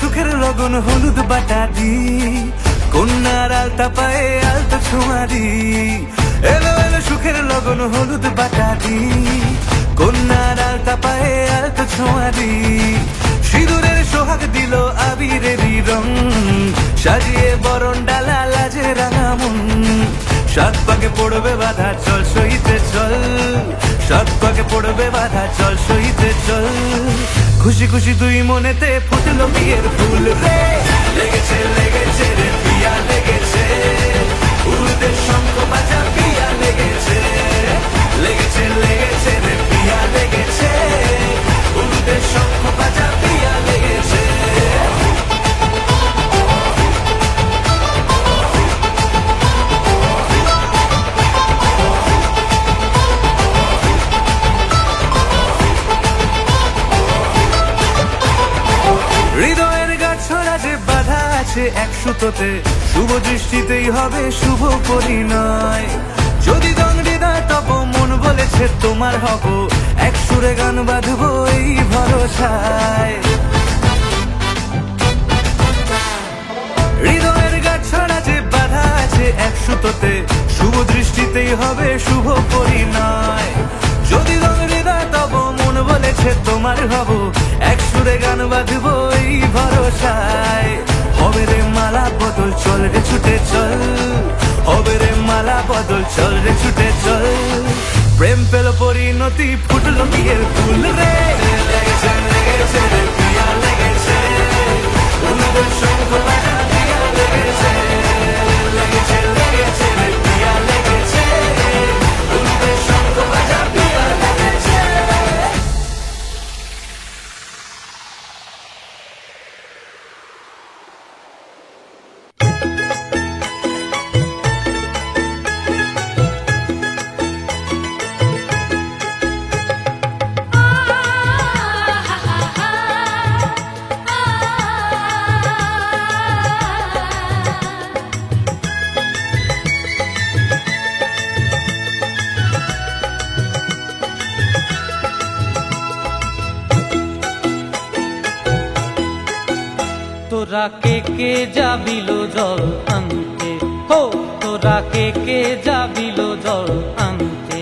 সুখের লগন হলুদ বাটা দি, কন্যার আলতা পায়ে আলতা ছোঁয়া দি। এলো এলো সুখের লগন হলুদ বাটা দি, কন্যার আলতা পায়ে আলতা ছোঁয়া দি। সিঁদুরের সোহাগ দিল আবিরেরই রং, সাজিয়ে বরণ ডালা লাজে রাঙা মন। সাত পাকে পড়বে বাধা চল সইতে চল, সাত পাকে পড়বে বাধা চল সইতে চল। খুশি খুশি দুই মনেতে ফুটলো বিয়ের ফুল রে, লেগেছে লেগেছে রে পিয়া লেগেছে, উড়তে শঙ্খ বাজা পিয়া লেগেছে, লেগেছে লেগেছে রে পিয়া লেগেছে, উড়তে শঙ্খ বাজা পিয়া লেগেছে। হৃদয়ের গাছড়া যে বাধা আছে এক সুতোতে, শুভ দৃষ্টিতেই হবে শুভ পরিণয়। যদি দণ্ডেদার তব মন বলেছে তোমার হব, এক সুরে গান বাঁধবো এই ভরসায়। হৃদয়ের গাছড়া যে বাধা আছে এক সুতোতে, শুভ দৃষ্টিতেই হবে শুভ পরিণয়। যদি দণ্ডেদার তব মন বলেছে তোমার হব, এক সুরে গান বাঁধবো এই ভরসায়। হবে রে মালা বদল চল রে ছুটে চল, হবে রে মালা বদল চল রে ছুটে চল। প্রেম পেল পরিণতি ফুটলো বিয়ের ফুল রে, লেগেছে লেগেছে রে পিয়া লেগেছে, উলুদের শঙ্খ বাজা পিয়া লেগেছে, লেগেছে লেগেছে রে পিয়া লেগেছে, উলুদের শঙ্খ বাজা পিয়া লেগেছে। তোরা কে কে যাবিল জল আনতে, হো তোরা কে কে যাবিল জল আনতে,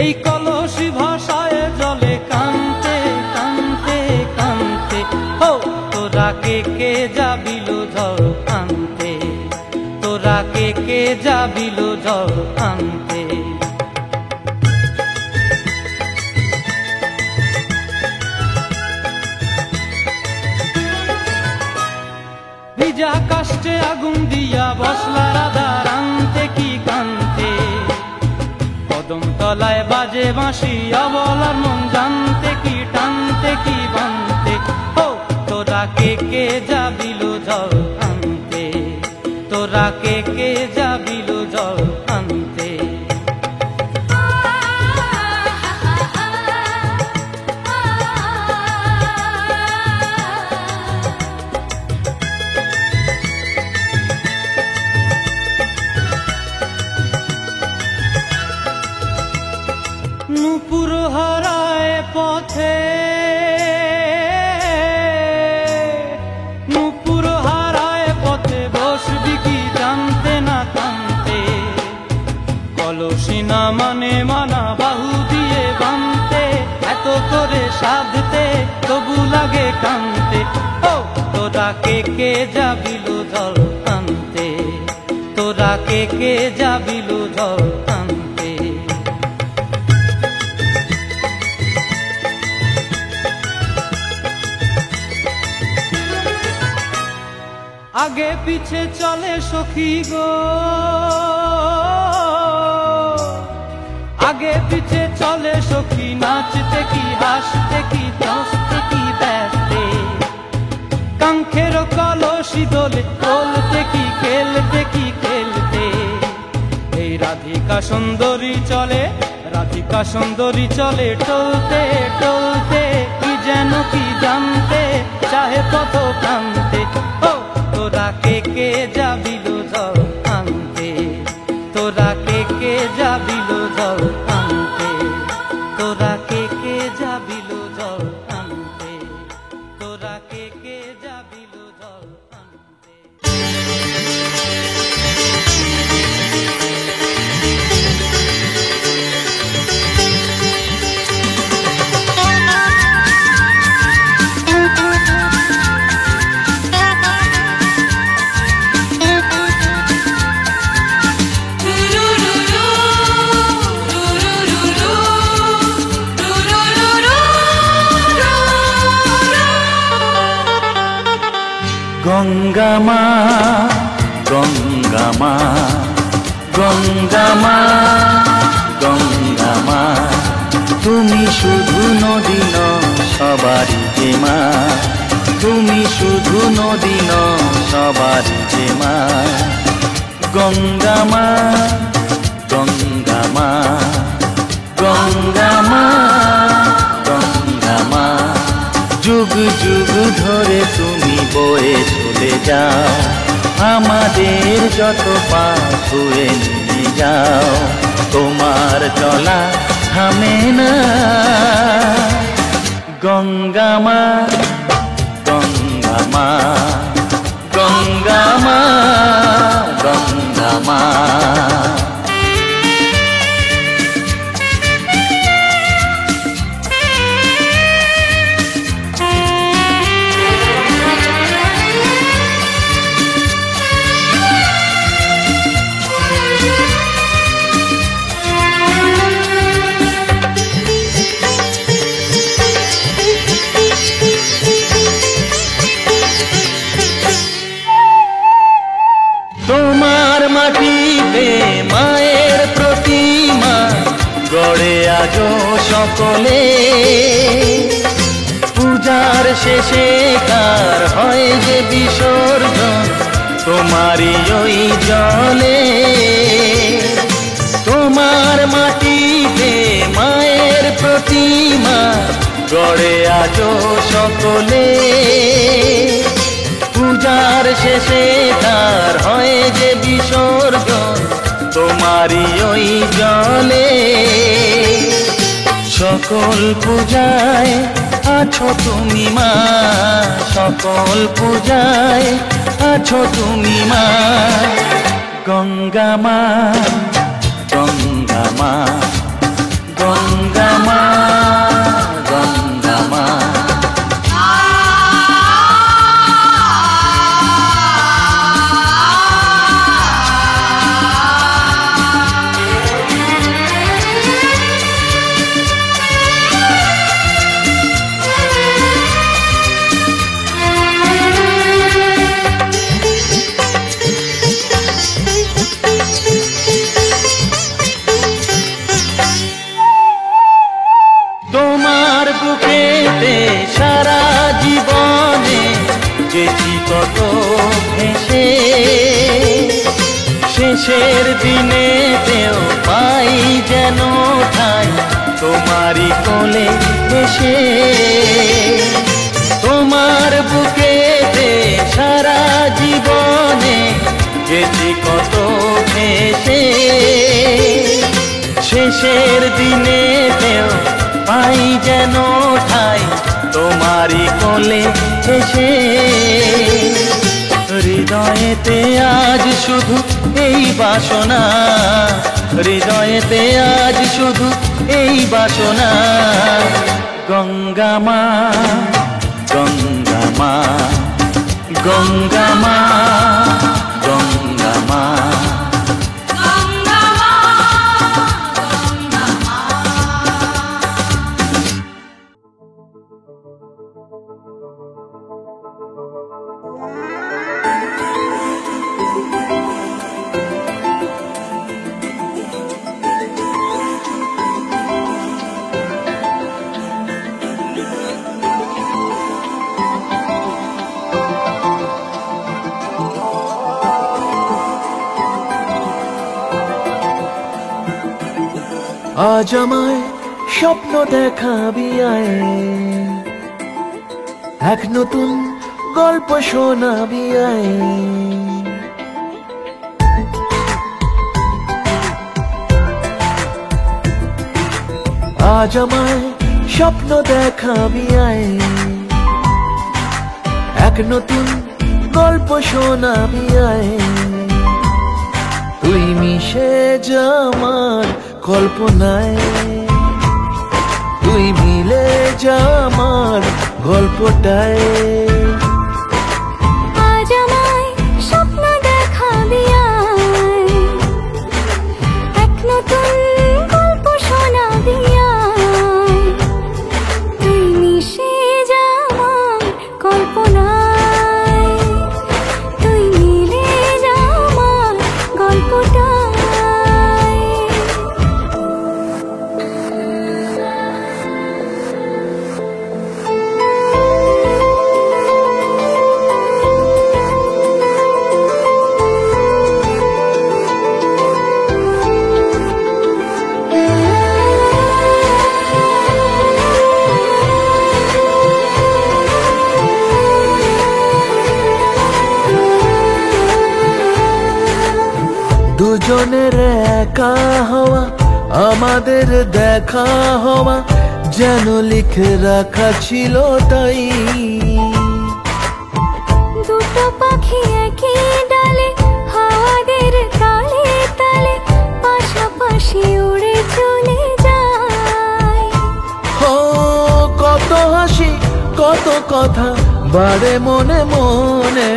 এই কলসি ভাষায় জলে কানতে কানতে কানতে। হো তোরা কে কে যাবিল জল আনতে, তোরা কে কে যাবিল জল আনতে। ভিজা কাষ্টে আগুন দিয়া বসলা রাধা রানতে কি কান্তে, কদম তলায় বাজে বাঁশি অবলার মন জানতে কি টানতে কি বানতে। ও তোরা কে কে যাবিল জল আনতে, তোরা কে কে যাবিল জল আনতে। নূপুর হারায় পথে, নূপুর হারায় পথে বসবি কি জানতে না কানতে, কলসি না মানে মানা বাহু দিয়ে বানতে, এত করে সাধতে তবু লাগে কানতে। ও তোরা কে কে যাবিল জল আনতে, তোরা কে কে যাবিল জল আনতে। আগে পিছে চলে সখী গো, আগে পিছে চলে সখী, নাচতে কি হাসতে কি দোস্তে কি ব্যস্তে, কাঙ্ক্ষের কলসি দোলে তোলতে কি খেলতে কি খেলতে। এই রাধিকা সুন্দরী চলে, রাধিকা সুন্দরী চলে টলতে টলতে, কি যেন কি জানতে চাহে পথ প্রান্তে। ও তোরা কে কে যাবিল জল আনতে, তোরা কে কে যাবিল জল আনতে, তোরা কে কে যাবিল জল আনতে, তোরা ডাকে কে যাবিল জল আনতে। গঙ্গা মা গঙ্গা মা গঙ্গা মা গঙ্গা মা, তুমি শুধু নদী নও সবারই যে মা, তুমি শুধু নদী নও সবারই যে মা। গঙ্গা মা গঙ্গা মা গঙ্গা মা গঙ্গা মা, যুগ যুগ ধরে তুমি বয়ে চলে যাও, আমাদের যত পাপ ধুয়ে নিয়ে যাও, তোমার চলা থামে না। গঙ্গা মা গঙ্গা মা গঙ্গা মা গঙ্গা মা। তোমার মাটিতে মায়ের প্রতিমা গড়ে আজো সকলে, পূজার শেষে কার হয় যে বিসর্জন তোমারই ওই জলে। তোমার মাটিতে মায়ের প্রতিমা গড়ে আজো সকলে, পূজার শেষে তার হয় যে বিসর্জন তোমারই ওই জলে। সকল পূজায় আছো তুমি মা, সকল পূজায় আছো তুমি মা। গঙ্গা মা গঙ্গা মা গঙ্গা মা গঙ্গা মা। তোমার বুকেতে সারা জীবনে গেছি কত ভেসে, শেষের দিনেতেও পাই যেন ঠাই তোমারই কোলে এসে। তোমার বুকেতে সারা জীবনে গেছি কত ভেসে, শেষের দিনেতেও পাই যেন ঠাই তোমারই কোলে এসে। হৃদয়েতে আজ শুধু এই বাসনা, হৃদয়েতে আজ শুধু এই বাসনা। গঙ্গা মা গঙ্গা মা গঙ্গা মা গঙ্গা মা। আজ আমায় স্বপ্ন দেখাবি আয়, এক নতুন গল্প শোনাবি আয়। আজ আমায় স্বপ্ন দেখাবি আয়, এক নতুন গল্প শোনাবি আয়, তুই মিশে যা আমার কল্পনায়, তুই মিলে যা আমার গল্পটায়। আজ আমায় স্বপ্ন দেখাবি আয়, এক নতুন গল্প শোনাবি আয়, তুই মিশে যা আমার কল্পনায়, তুই মিলে যা আমার গল্পটায়। দুজনের একা হওয়া, আমাদের দেখা হওয়া যেন লিখে রাখা ছিল তাই। দুটো পাখি একই ডালে, হাওয়াদের তালে তালে পাশাপাশি উড়ে চলে যায়। ও কত হাসি কত কথা বাড়ে মনে মনে,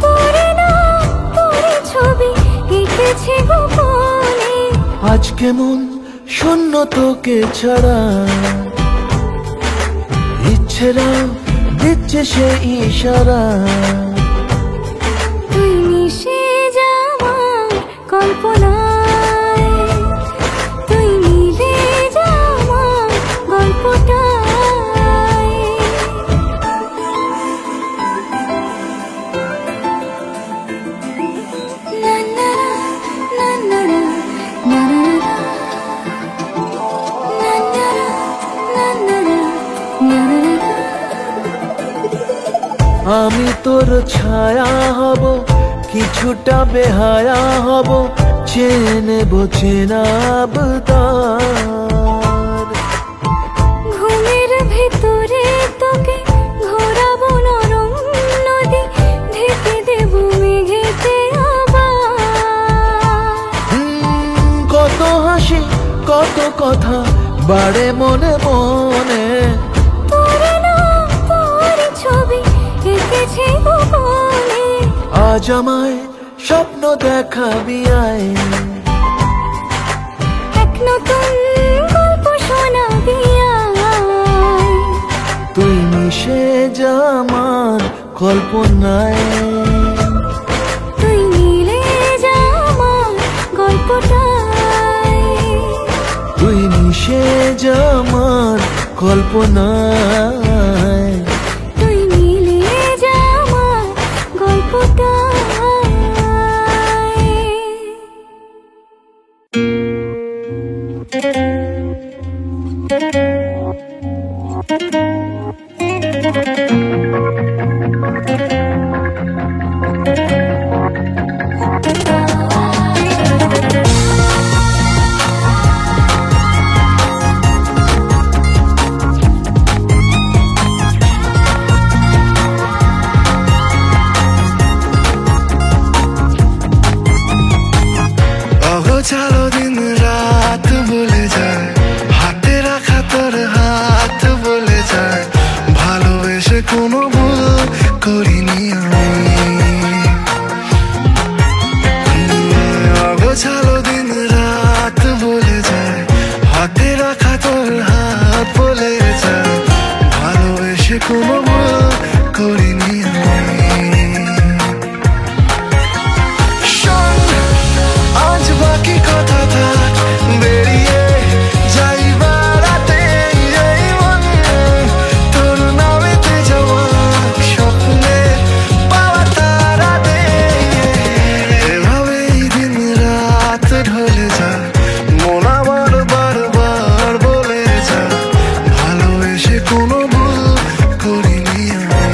পড়ে না পড়ে ছবি এঁকেছে গোপনে। আজ কেমন শূন্য তোকে ছাড়া, ইচ্ছেরা দিচ্ছে সে ইশারা। তুই মিশে যা আমার কল্পনায়, তুই মিলে যা আমার গল্পটায়। না না না না না না না না না। আমি তোর ছায়া হব, কিছুটা বেহায়া হব, চেনে নেব চেনাবতার। ঘুমের ভেতরে তোকে ঘোরাবো নরম নদী, ঢেকে দেব মেঘেতে আবার। কত হাসি কত কথা বাড়ে মনে মনে, পড়ে না পড়ে ছবি এঁকেছে গোপনে। আজ আমায় স্বপ্ন দেখাবি আয়, এক নতুন গল্প শোনাবি আয়, তুই মিশে যা আমার কল্পনায়, তুই মিলে যা আমার গল্পটায়। তুই মিশে যা আমার কল্পনায়, তুই মিলে যা আমার গল্পটায়। অগোছালো দিন রাত বলে যায়, হাতে রাখা তোর হাত বলে যায়, ভালোবেসে কোনো ভুল করিনি আমি। অগোছালো দিন রাত বলে যায়, হাতে রাখা তোর হাত বলে যায়, ভালোবেসে কোনো ভুল করিনি আমি। আজ বাকি কথা থাক, বেরিয়ে যাই বেড়াতে এই মন, তোর নামেতে যাওয়া স্বপ্নে পাওয়া তারাতে। এভাবেই দিন রাত ঢলে যায়, মন আমার বারবার বলে যায়, ভালোবেসে কোনো ভুল করিনি আমি।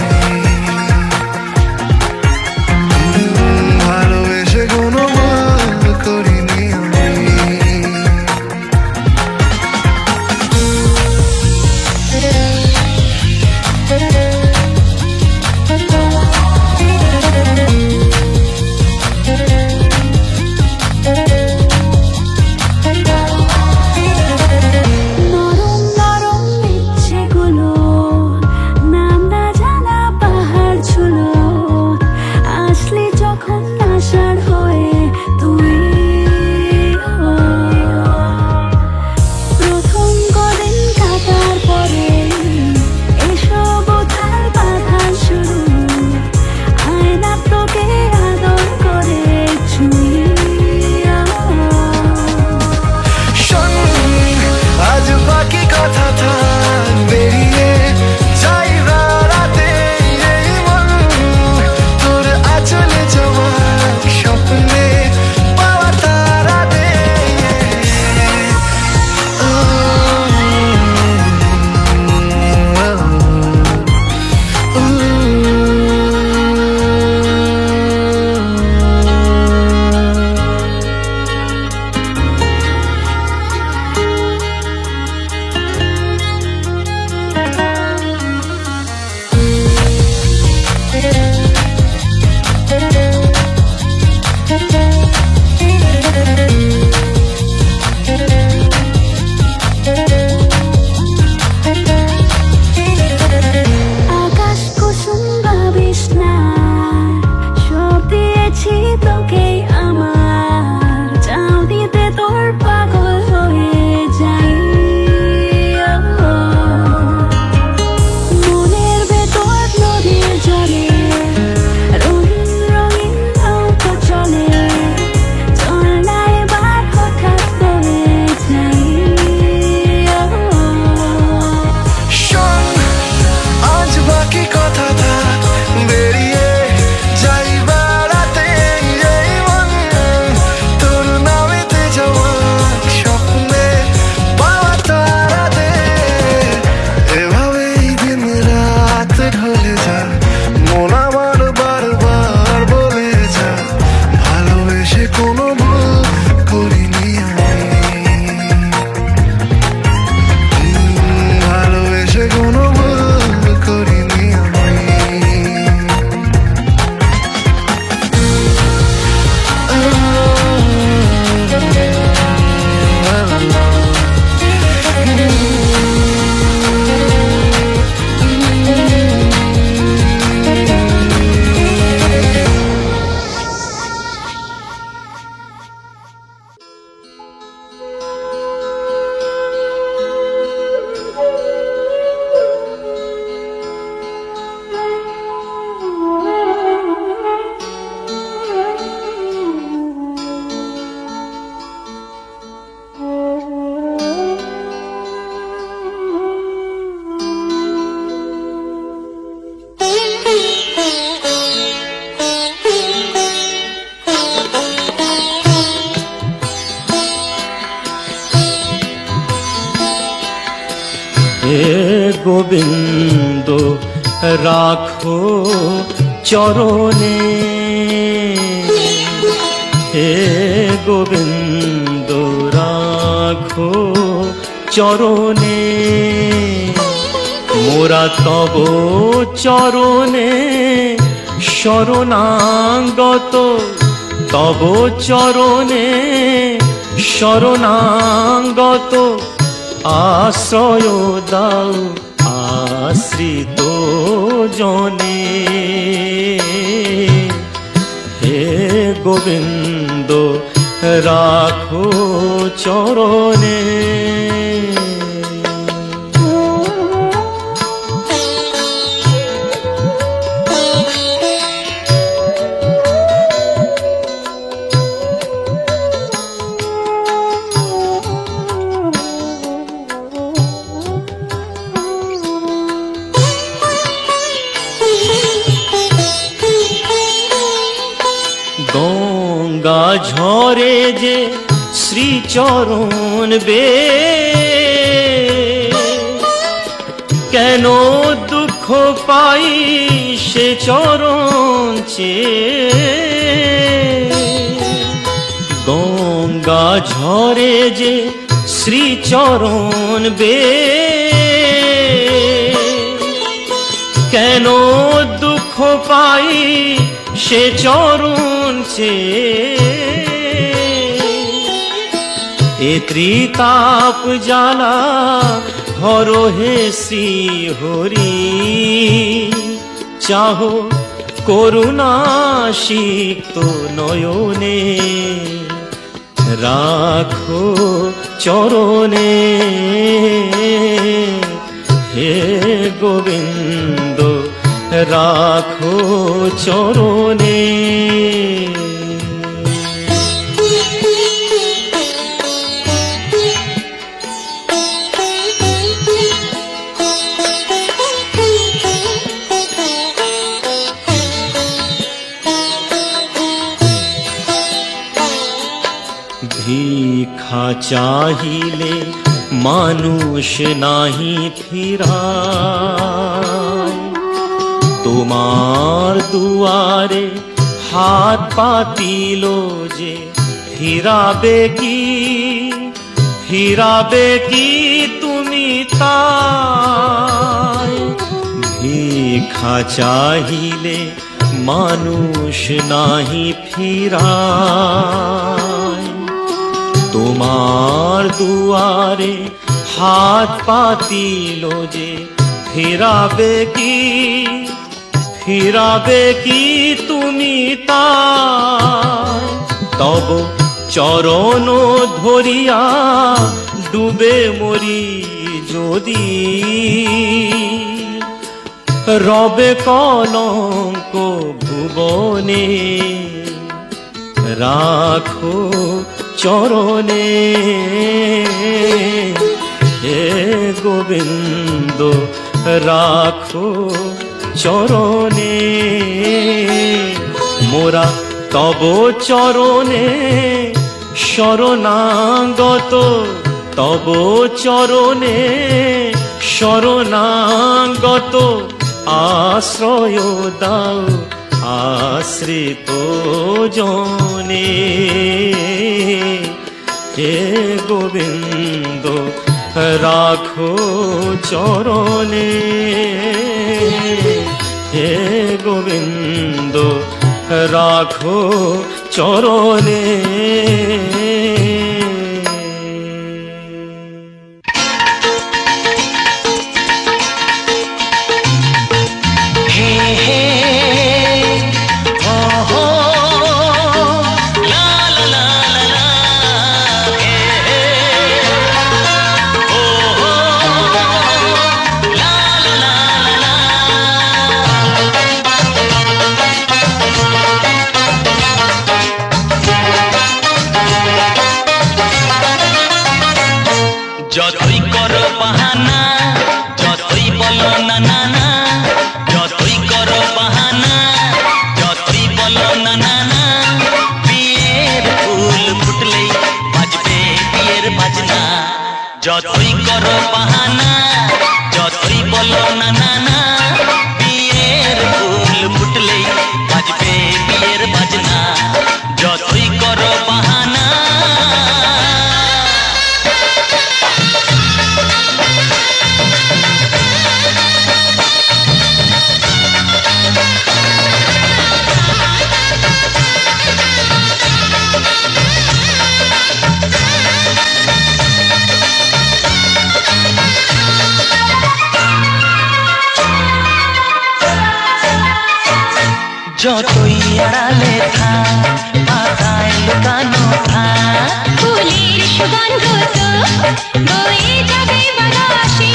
না, সব দিয়েছি তোকে আমার, চাও দিতে তোর পাগল হয়ে যাই। মনের ভেতর নদীর জলে রঙিন রঙিন নৌকা চলে, চল না এবার হঠাৎ করে যাই। শোন, আজ বাকি কথা থাক, বেরিয়ে যাই বেড়াতে, এই মন তোর নামেতে যাওয়া স্বপ্নে পাওয়া তারাতে। এভাবেই দিন রাত ঢলে যা, মন আমার বারবার বলে যা, ভালোবেসে কোনো ভুল করিনি আমি, ভালোবেসে কোনো ভুল করিনি আমি। হে গোবিন্দ রাখো চরণে, হে গোবিন্দ রাখো চরণে, মোরা তব চরণে শরণাগত, তব চরণে শরণাগত, আশ্রয় দাও আশ্রিত জনে। হে গোবিন্দ রাখো চরণে। গঙ্গা ঝরে যে শ্রীচরণ বে, কেন দুঃখ পাই সে চরণ চেয়ে। গঙ্গা ঝরে যে শ্রীচরণ বে, কেন দুঃখ পাই সে চরণ চেয়ে। এ ত্রিতাপ জ্বালা হর হে শ্রী হরি, চাহো করুণা সিক্ত নয়নে, রাখো চরণে। হে গোবিন্দ রাখো চরণে। ভিক্ষা চাহিলে মানুষ নাহি ফিরায়, তোমার দুয়ারে হাত পাতিল যে ফিরাবে কি তুমি তাই। ভিক্ষা চাহিলে মানুষ নাহি ফিরায়, তোমার দুয়ারে হাত পাতিল যে ফিরাবে ফিরাবে কি তুমি তাই তব চরণ ধরিয়া ডুবে মরি যদি রবে কলঙ্ক ভুবনে রাখো চরণে হে গোবিন্দ রাখো চরণে মোরা তব চরণে শরণাগত তব চরণে শরণাগত আশ্রয় দাও আশ্রিত জনে হে গোবিন্দ রাখো চরণে হে গোবিন্দ রাখো চরণে যতই করো বাহানা যতই বলো না না না যতই করো বাহানা যতই বলো না না না বিয়ের ফুল ফুটলেই বাজবে বিয়ের বাজনা যতই করো বাহানা যতই বলো না না না বিয়ের ফুল ফুটলেই বাজবে বিয়ের বাজনা যতই করো বাহানা যতই আড়ালে থাক পাতায় লুকানো থাক ফুলের সুগন্ধ তো বয়ে যাবে বাতাসে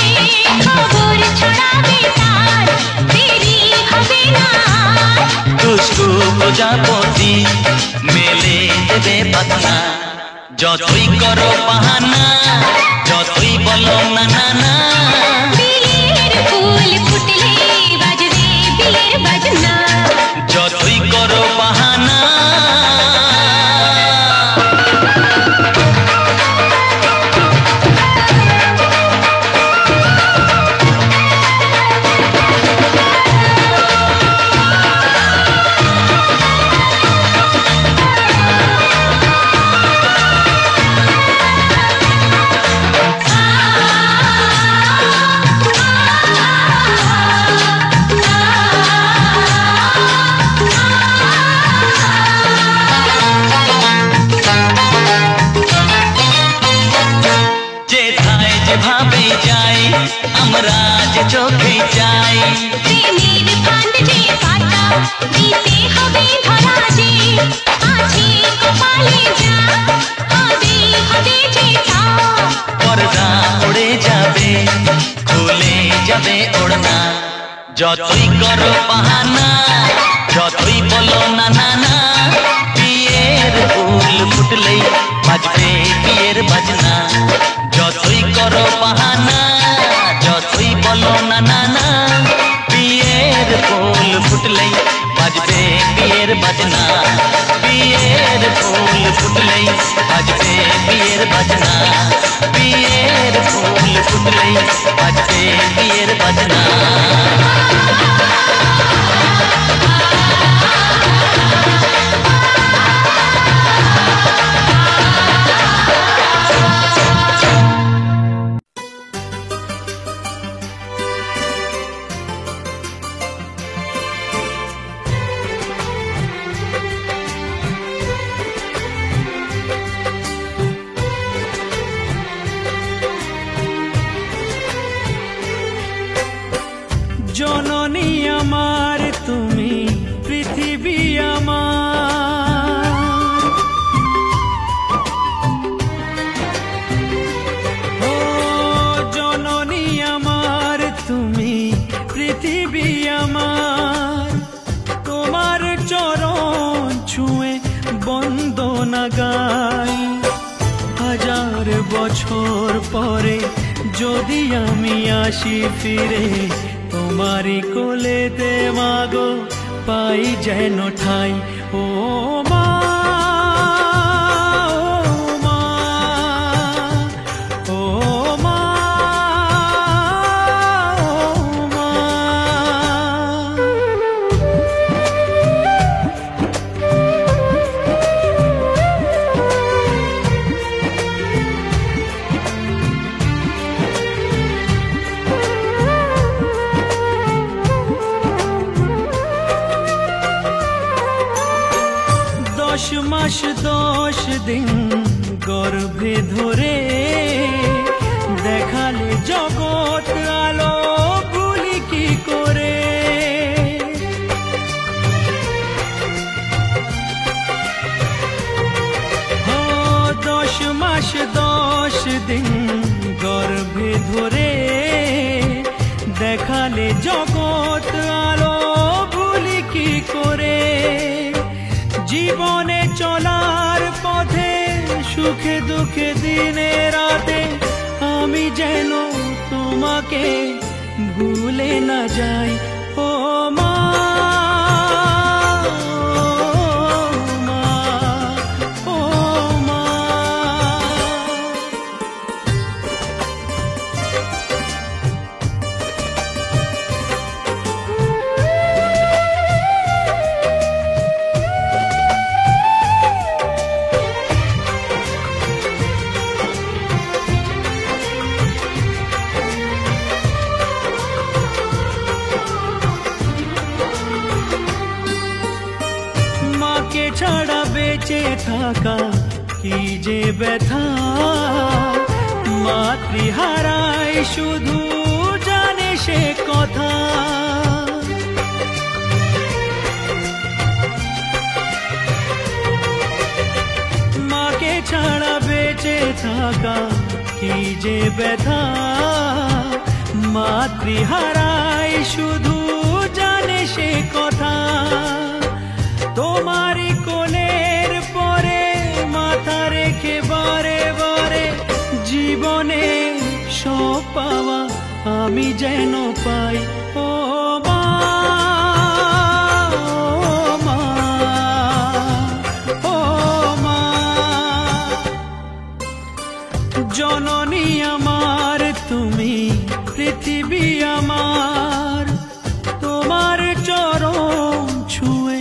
খবর ছড়াবে তার দেরি হবে না দুষ্টু প্রজাপতি মেলে দেবে পাতনা যতই করো বাহানা যতই বলো না না না বিয়ের ফুল ফুটলে বাজবে বিয়ের বাজনা যতই করো বাহানা যেভাবে যাই আমরা যে চোখে যাই প্রেমের ফান্ড যে পাতা দিতে হবে ধরা যে আছে কপালে যা হবে হবে যে তা পর্দা উড়ে যাবে খুলে যাবে ওড়না যতই করো বাহানা যতই বলো না না না বিয়ের ফুল ফুটলেই বাজবে বিয়ের বাজনা যতই করো বাহানা যতই বলো না না না বিয়ের ফুল ফুটলেই বাজবে বিয়ের বাজনা বিয়ের ফুল ফুটলেই বাজবে বিয়ের বাজনা বিয়ের ফুল ফুটলেই বাজবে বিয়ের বাজনা জননী আমার তুমি চরণ ছুঁয়ে বন্দনা গাই। হাজার বছর পরে যদি আমি আসি ফিরে, তোমারই কোলেতে মাগো পাই যেন ঠাই। ও মা, ও মা, ও মা। দশ মাস 10 দিন গর্ভে ধরে দেখালে জগৎ আলো ভুলি কি করে। 10 মাস 10 দিন গর্ভে ধরে দেখালে জগৎ আলো ভুলি কি করে। জীবনে চলার পথে সুখে দুঃখে দিনে রাতে আমি যেন তোমাকে ভুলে না যাই। ও মা, ও মা। মাকে ছাড়া বেঁচে থাকা কি যে ব্যথা, মাতৃহারায় শুধু জানে সে কথা। মাকে ছাড়া বেঁচে থাকা কি যে ব্যথা, মাতৃহারায় শুধু জানে সে কথা। তোমারই কোলের পরে মাথা রেখে বারে বারে জীবনে সব পাওয়া আমি যেন পাই। ও মা, ও মা, ও মা। জননী আমার তুমি, পৃথিবী আমার, তোমার চরণ ছুঁয়ে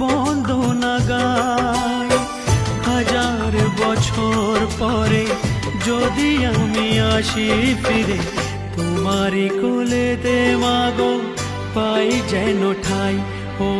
বন্দনা গাই। হাজার বছর পরে যদি আমি আসি ফিরে, তোমারই কোলেতে মাগো পাই যেন ঠাই। ও